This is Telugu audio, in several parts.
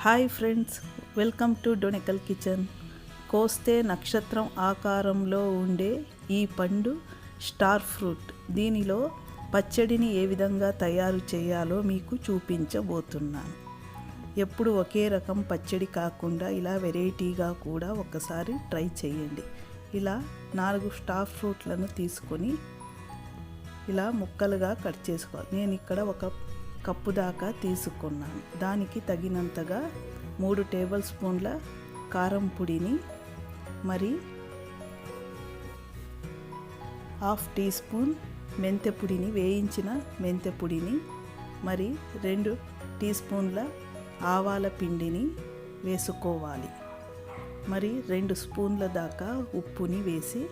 హాయ్ ఫ్రెండ్స్, వెల్కమ్ టు డొనెకల్కిచెన్. కోస్తే నక్షత్రం ఆకారంలో ఉండే ఈ పండు స్టార్ ఫ్రూట్. దీనిలో పచ్చడిని ఏ విధంగా తయారు చేయాలో మీకు చూపించబోతున్నాను. ఎప్పుడు ఒకే రకం పచ్చడి కాకుండా ఇలా వెరైటీగా కూడా ఒకసారి ట్రై చేయండి. ఇలా 4 స్టార్ ఫ్రూట్లను తీసుకొని ఇలా ముక్కలుగా కట్ చేసుకోవాలి. నేను ఇక్కడ ఒక కప్పు దాకా తీసుకున్నాను. దానికి తగినంతగా 3 టేబుల్ స్పూన్ల కారం పొడిని, మరి 1/2 టీ స్పూన్ మెంతె పొడిని, వేయించిన మెంతె పొడిని, మరి 2 టీ స్పూన్ల ఆవాల పిండిని వేసుకోవాలి. మరి 2 స్పూన్ల దాకా ఉప్పుని వేసి,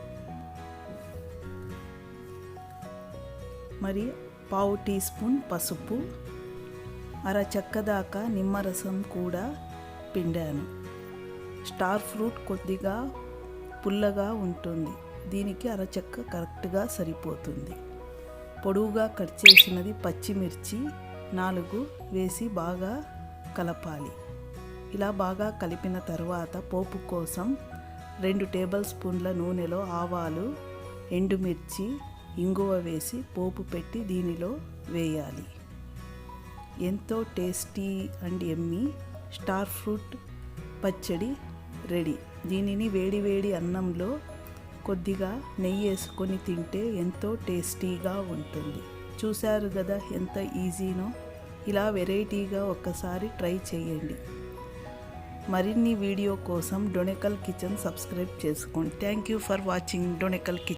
మరి 1/2 టీ స్పూన్ పసుపు, అరచెక్క దాకా నిమ్మరసం కూడా పిండాను. స్టార్ ఫ్రూట్ కొద్దిగా పుల్లగా ఉంటుంది, దీనికి అరచెక్క కరెక్ట్గా సరిపోతుంది. పొడవుగా కట్ చేసినది పచ్చిమిర్చి 4 వేసి బాగా కలపాలి. ఇలా బాగా కలిపిన తర్వాత పోపు కోసం 2 టేబుల్ స్పూన్ల నూనెలో ఆవాలు, ఎండుమిర్చి, ఇంగువ వేసి పోపు పెట్టి దీనిలో వేయాలి. ఎంతో tasty and yummy star fruit పచ్చడి రెడీ. దీనిని వేడి వేడి అన్నంలో కొద్దిగా నెయ్యి వేసుకొని తింటే ఎంతో టేస్టీగా ఉంటుంది. చూశారు కదా ఎంత ఈజీనో. ఇలా వెరైటీగా ఒక్కసారి ట్రై చేయండి. మరిన్ని వీడియో కోసం డొనెకల్ కిచెన్ సబ్స్క్రైబ్ చేసుకోండి. Thank you for watching డొనెకల్ kitchen.